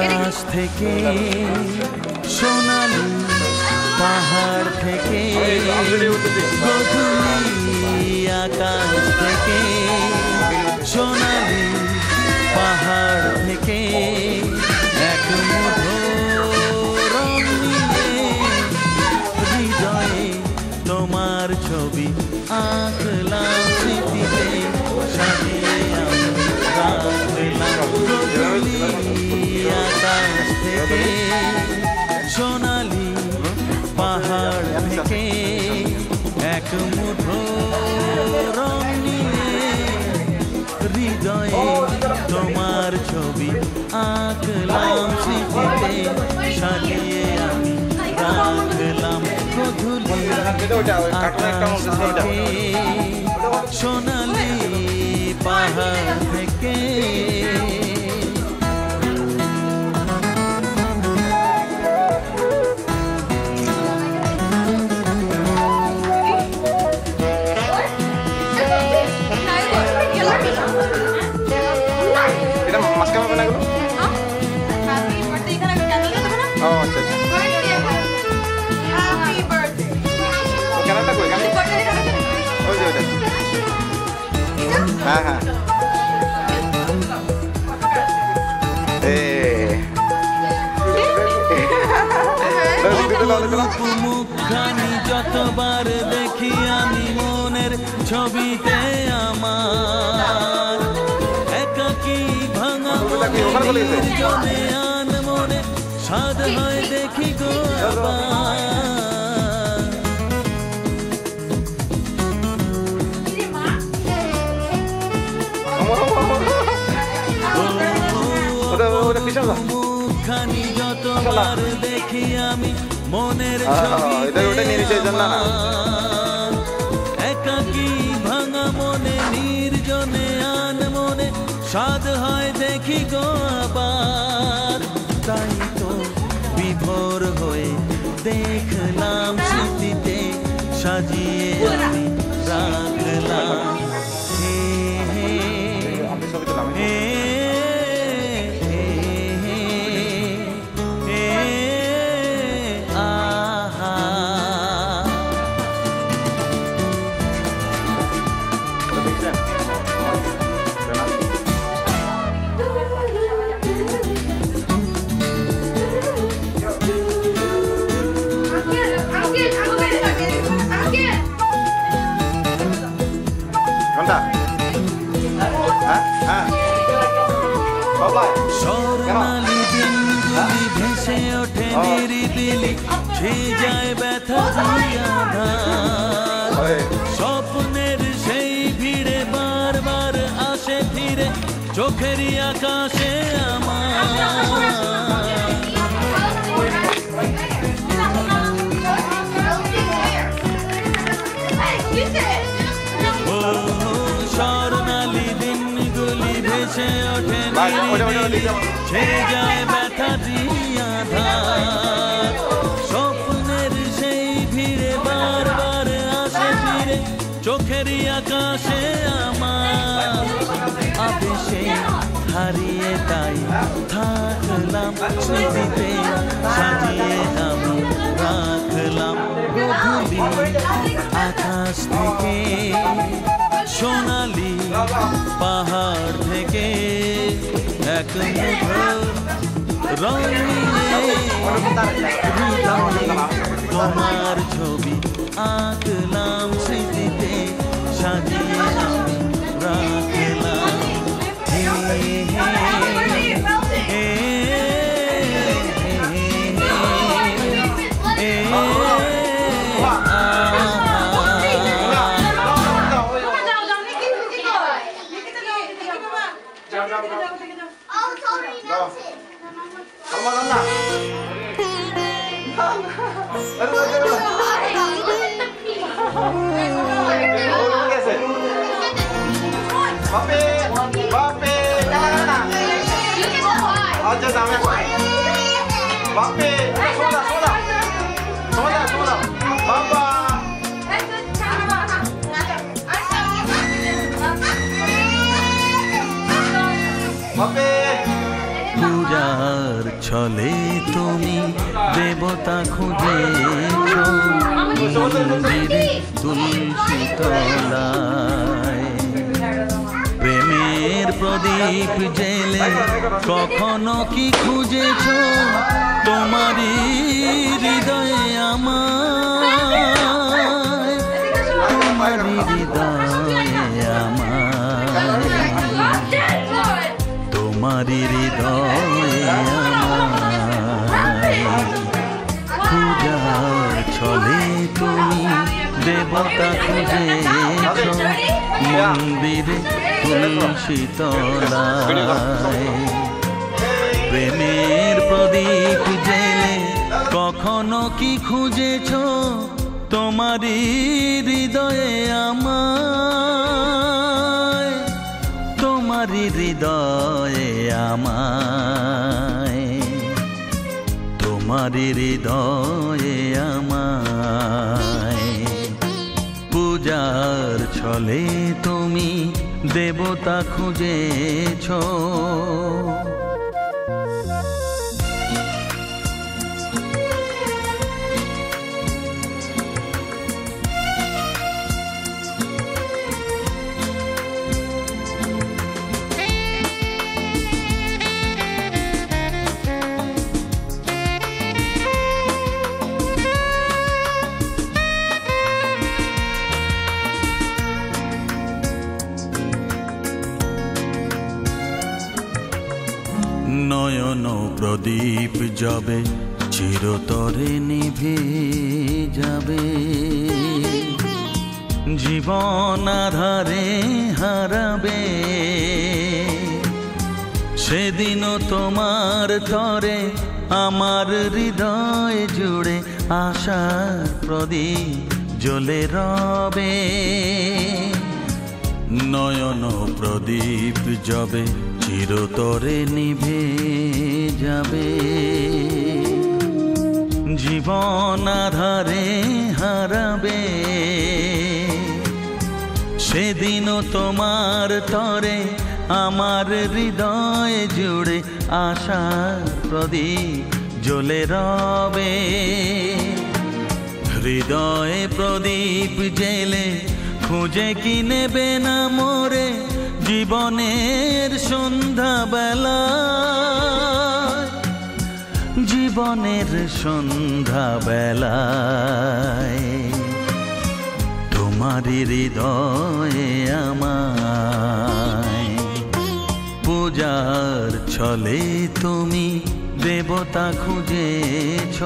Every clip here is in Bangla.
আকাশ থেকে সোনালি পাহাড় থেকে গধূলি আকাশ থেকে সোনালি পাহাড় থেকে এক মুঠো রং নিয়ে হৃদয়ে তোমার ছবি আঁকলাম স্মৃতিতে সাজিয়ে আমি রাখলাম গধূলি আকাশ থেকে সোনালি পাহাড় থেকে এক মুঠো রং নিয়ে হৃদয়ে তোমার ছবি আঁকলাম স্মৃতিতে সাজিয়ে আমি রাখলাম গধূলি আকাশ থেকে সোনালি পাহাড় থেকে মুখখানি যতবার দেখি আমি মনের ছবিতে আমার একাকি ভাঙা জমে আন মনে সাদ হয় দেখি গো মুখখানি যতবার দেখি আমি মনের একাকি ভাঙা মনে নির্জনে আন মনে সাদ হয় দেখি গো আবার তাই তো বিভোর হয়ে দেখলাম স্মৃতিতে সাজিয়ে আমি রাখলাম স্বর্ণালী দিনগুলি ভেসে ওঠে নিরিবিলি ছে যায় ব্যথা স্বপ্নের সেই ভিড়ে বারবার আসে ফিরে চোখেরই আকাশে আমার স্বর্ণালী দিনগুলি ভেসে ওঠে ছে যায় ব্যথা স্বপ্নের সেই ভিড়ে বারবার আসে ফিরে চোখেরই আকাশে আমার আবেশে হারিয়ে তাই থাকলাম স্মৃতিতে সাজিয়ে আমি রাখলাম গধূলি আকাশ থেকে সোনালি পাহাড় থেকে এক মুঠো রং নিয়ে তোমার ছবি আঁকলাম স্মৃতিতে সাজিয়ে আমি রাখলাম পূজার ছলে তুমি দেবতা খুঁজেছ মন্দিরে তুলসী তলায়। প্রেমের প্রদীপ জেলে কখনো কি খুঁজেছ তোমারই হৃদয়ে আমায়, তোমারই হৃদয়ে আমায়, তোমারই হৃদয়ে আমায়। পূজার ছলে তুমি দেবতা খুঁজেছ মন্দিরে তুলসী তলায়। প্রেমের প্রদীপ জেলে কখনো কি খুঁজেছ তোমারই হৃদয়ে আমায়, তোমারই হৃদয়ে আমায়, তোমারই হৃদয়ে আমায়। পূজার ছলে তুমি দেবতা খুঁজেছ। নয়ন প্রদীপ যাবে চিরতরে নিভে যাবে, জীবন আধারে হারাবে। সেদিনও তোমার তরে আমার হৃদয় জুড়ে আশার প্রদীপ জ্বলে রবে। নয়ন প্রদীপ যাবে চিরতরে নিভে যাবে, জীবন আধারে হারাবে। সেদিনও তোমার তরে আমার হৃদয় জুড়ে আশার প্রদীপ জ্বলে রবে। হৃদয়ে প্রদীপ জেলে খুঁজে কি নেবে না মোরে জীবনের সন্ধ্যা বেলা, জীবনের সন্ধ্যা বেলায়। তোমারই হৃদয়ে আমায়। পূজার ছলে তুমি দেবতা খুঁজেছ।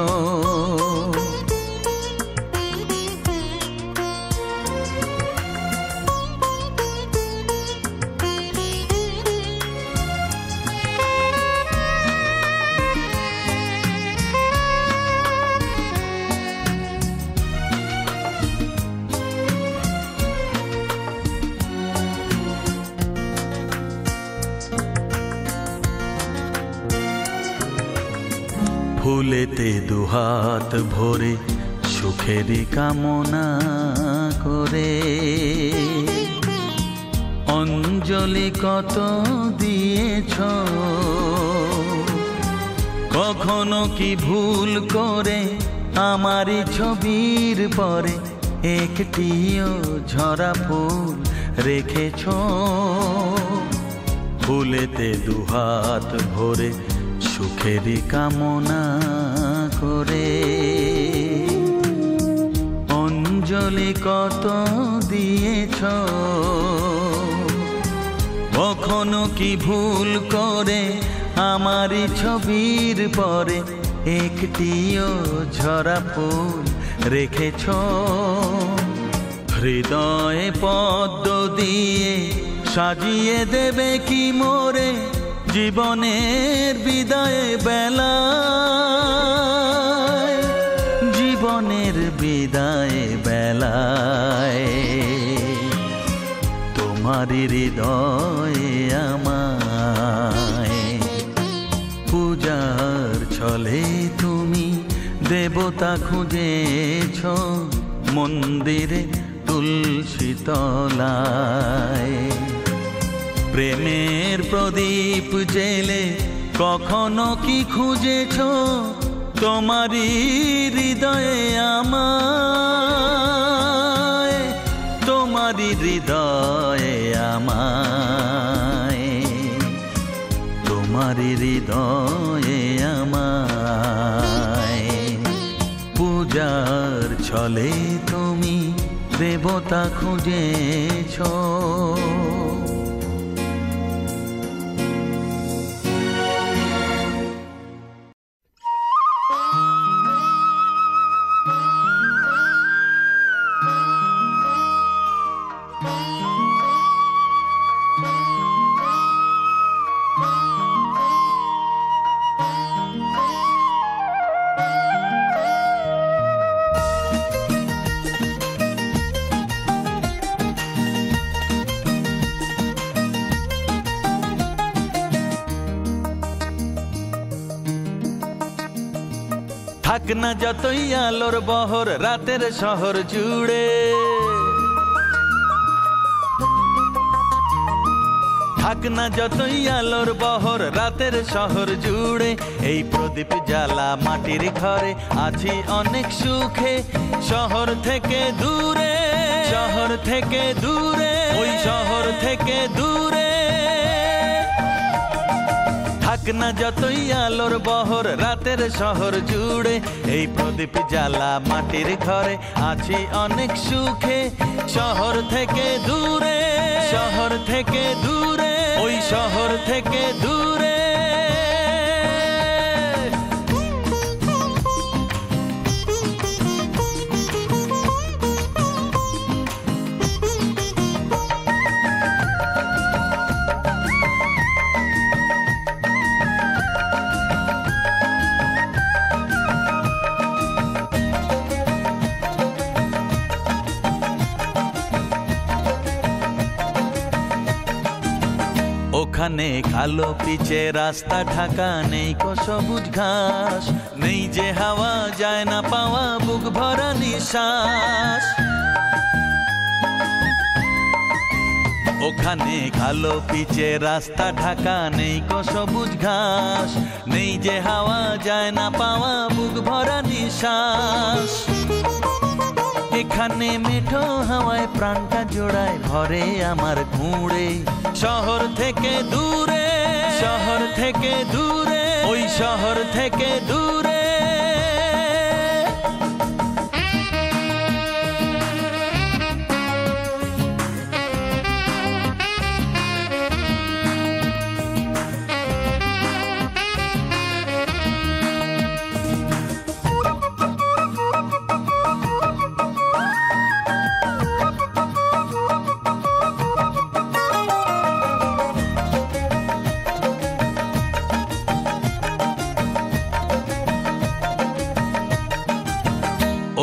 ফুলেতে দুহাত ভরে সুখেরই কামনা করে, অঞ্জলি কত দিয়েছ। কখনো কি ভুল করে আমারই ছবির পরে একটিও ঝরা ফুল রেখেছ। ফুলেতে দুহাত ভরে সুখেরই কামনা করে, অঞ্জলি কত দিয়েছ। কখনো কি ভুল করে আমারই ছবির পরে একটিও ঝরা ফুল রেখেছ। হৃদয়ে পদ্ম দিয়ে সাজিয়ে দেবে কি মোরে জীবনের বিদায় বেলা, জীবনের বিদায় বেলায়। তোমারই হৃদয়ে আমায়। পূজার ছলে তুমি দেবতা খুঁজেছ মন্দিরে তুলসী তলায়। প্রেমের প্রদীপ জেলে কখন কখনো কি খুঁজেছো তোমারই হৃদয়ে আমায়, তোমারই হৃদয়ে আমায়, তোমারই হৃদয়ে আমায়। পূজার ছলে তুমি দেবতা খুঁজেছো, থাক না যতই আলোর বহর রাতের শহর জুড়ে, থাক না যতই আলোর বহর রাতের শহর জুড়ে। এই প্রদীপ জ্বালা মাটির ঘরে আছি অনেক সুখে, শহর থেকে দূরে, শহর থেকে দূরে, ওই শহর থেকে দূরে। থাক না যতই আলোর বহর রাতের শহর জুড়ে, এই প্রদীপ জ্বালা মাটির ঘরে আছি অনেক সুখে, শহর থেকে দূরে, শহর থেকে দূরে, ওই শহর থেকে দূরে। ওখানে কালো পিচে রাস্তা ঢাকা, নেই কো সবুজ ঘাস, নেই যে হাওয়া যায় না পাওয়া বুক ভরা নিঃশ্বাস। ওখানে কালো পিচে রাস্তা ঢাকা, নেই কো সবুজ ঘাস, নেই যে হাওয়া যায় না পাওয়া বুক ভরা নিঃশ্বাস। এখানে মেঠো হাওয়ায় প্রাণটা জোড়ায় ভরে আমার ঘুরে, শহর থেকে দূরে, শহর থেকে দূরে, ওই শহর থেকে দূরে।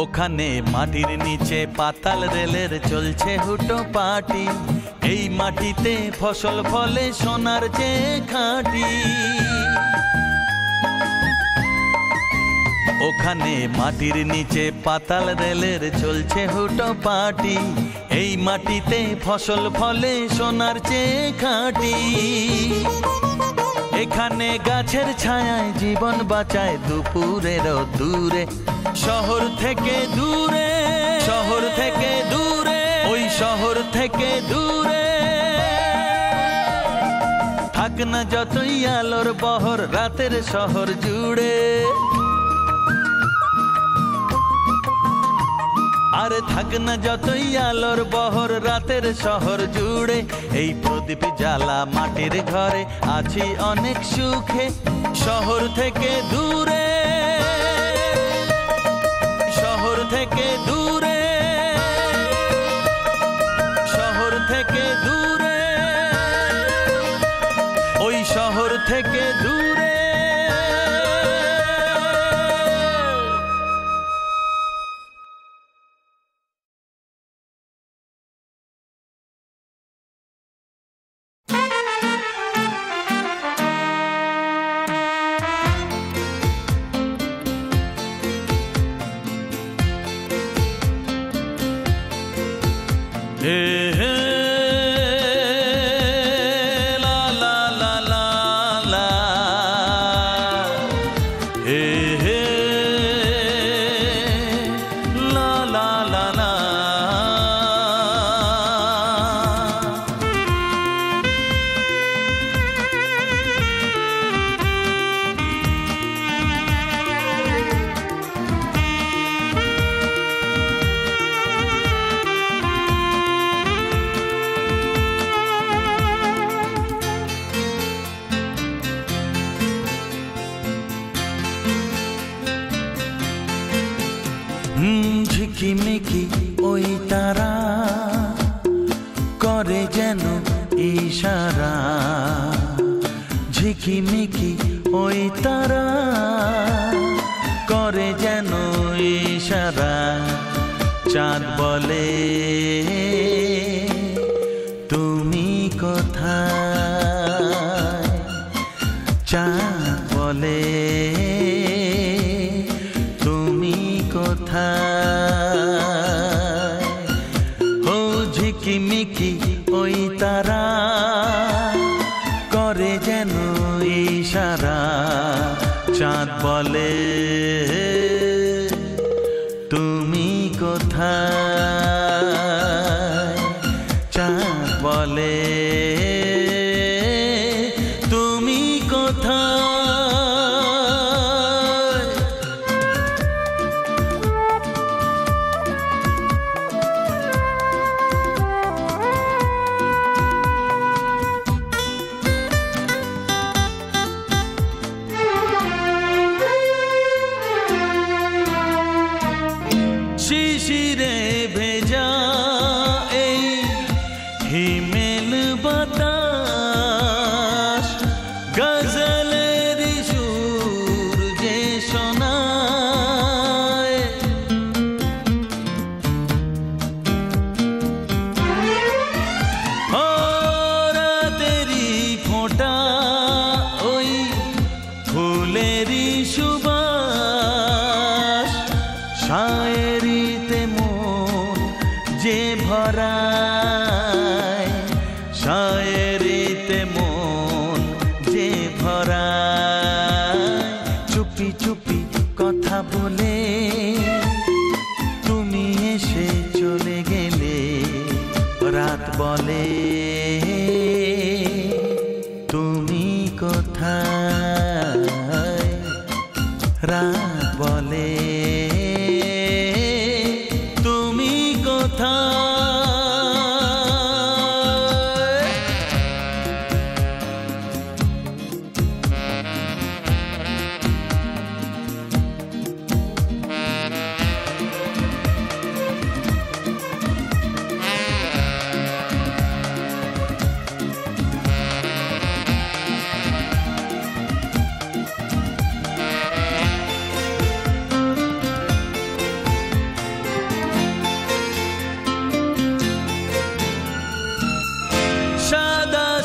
ওখানে মাটির নিচে পাতাল রেলের চলছে হুটো পাটি, এই মাটিতে ফসল ফলে সোনার চেয়ে খাঁটি। ওখানে মাটির নিচে পাতাল রেলের চলছে হুটো পাটি, এই মাটিতে ফসল ফলে সোনার চেয়ে খাঁটি। এখানে গাছের ছায়ায় জীবন বাঁচায় দুপুরেরও দূরে, শহর থেকে দূরে, শহর থেকে দূরে, ওই শহর থেকে দূরে। থাক না যতই আলোর বহর রাতের শহর জুড়ে, আর থাক না যতই আলোর বহর রাতের শহর জুড়ে। এই প্রদীপ জ্বালা মাটির ঘরে আছি অনেক সুখে, শহর থেকে দূরে, শহর থেকে দূরে, শহর থেকে দূরে, ওই শহর থেকে দূরে। La la la la la হে হে লা লা লা লা। ঝিকিমিকি ওই তারা করে যেন ইশারা, ঝিকিমিকি ওই তারা করে যেন ইশারা। চাঁদ বলে তুমি কোথায়, চাঁদ বলে তুমি কোথায়। ও ঝিকিমিকি ওই তারা করে যেন ইশারা। চাঁদ বলে তুমি কোথায়, চাঁদ বলে তুমি কোথায়। শিশিরে ভেজা এই হিমেল বাতাস, গজলের সুর যে শোনায়। ও রাতেরি ফোঁটা ওই ফুলেরই সুবাস, শায়েরিতে মন যে ভরায়, শায়েরিতে মন যে ভরায়। চুপি চুপি কথা বলে তুমি এসে চলে গেলে, রাত বলে তুমি কোথায়, রাত বলে তুমি কোথায়।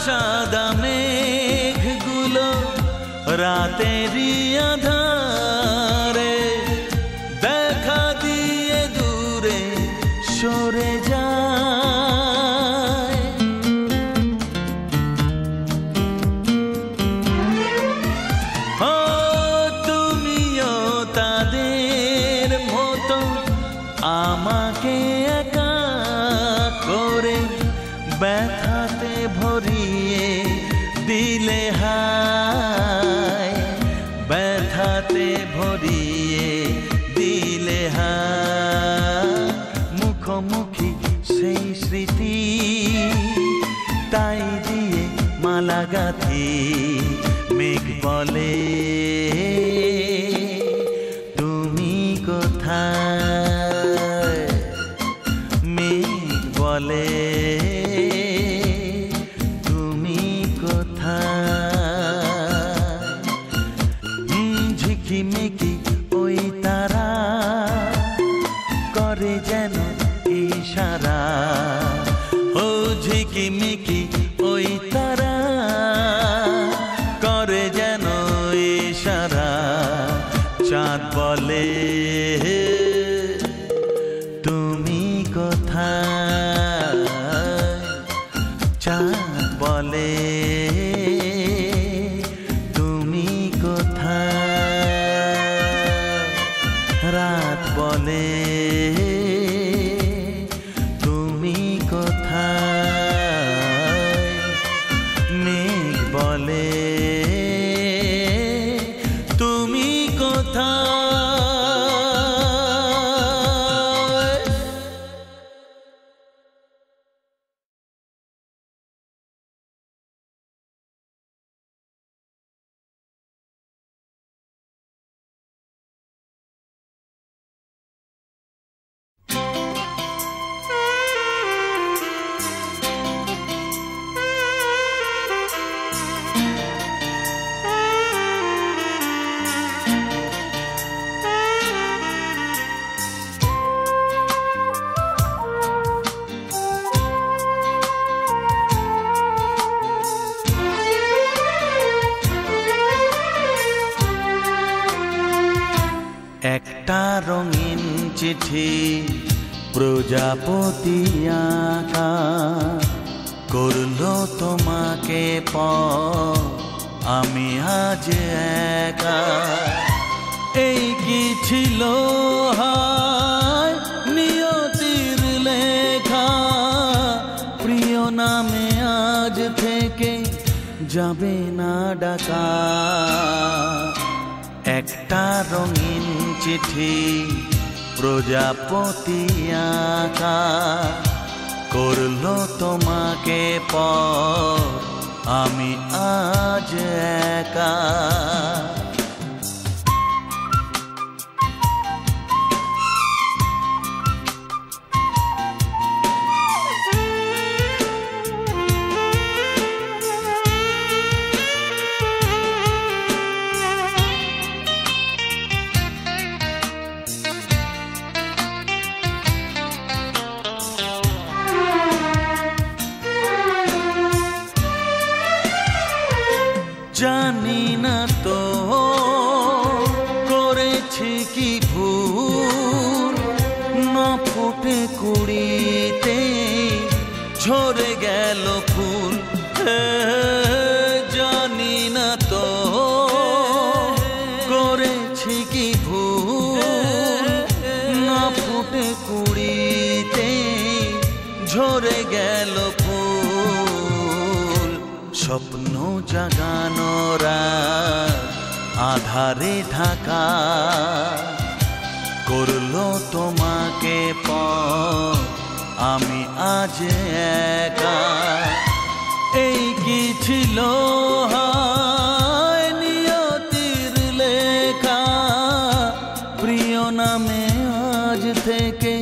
সাদা মেঘগুলো রাতেরই আধারে দেখা দিয়ে দূরে সরে যায়। ও তুমিও তাদের মতো আমাকে একা করে ব্যথাতে ভরিয়ে দিলে হায়, ব্যথাতে ভরিয়ে দিলে হায়। মুখোমুখি সেই স্মৃতি তাই দিয়ে মালা গাঁথি, মেঘ বলে তুমি কোথায়, মেঘ বলে তুমি কোথায়। ঝিকিমিকি ওই তারা করে যেন ইশারা, ও ঝিকিমিকি ওই তারা করে যেন ইশারা। চাঁদ বলে তুমি কোথায়, চাঁদ বলে তুমি কোথায়। বলে তুমি কোথায়, মেঘ বলে তুমি কোথায়। একটা রঙিন চিঠি প্রজাপতি আঁকা, করলো তোমাকে আমি আজ একা। এই কি ছিল হায় নিয়তির লেখা, প্রিয় নামে আজ থেকে যাবে না ডাকা। একটা রঙিন চিঠি প্রজাপতি আঁকা, করলো তোমাকে আমি আজ একা। জানি না তো করেছি কি ভুল, না ফুটে কুড়িতে ঝরে গেল ফুল। জানি না তো করেছি কি ভুল, না ফুটে কুড়িতে ঝরে গেল ফুল। স্বপ্ন জাগানোরা আধারে ঢাকা, করলো তোমাকে আমি আজ একা। এই কি ছিল হায় নিয়তির লেখা, প্রিয় নামে আজ থেকে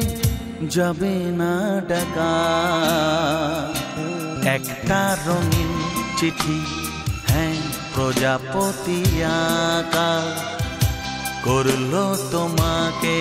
যাবে না ডাকা। একটা রঙিন চিঠি হ্যাঁ প্রজাপতি আঁকা, করলো তোমাকে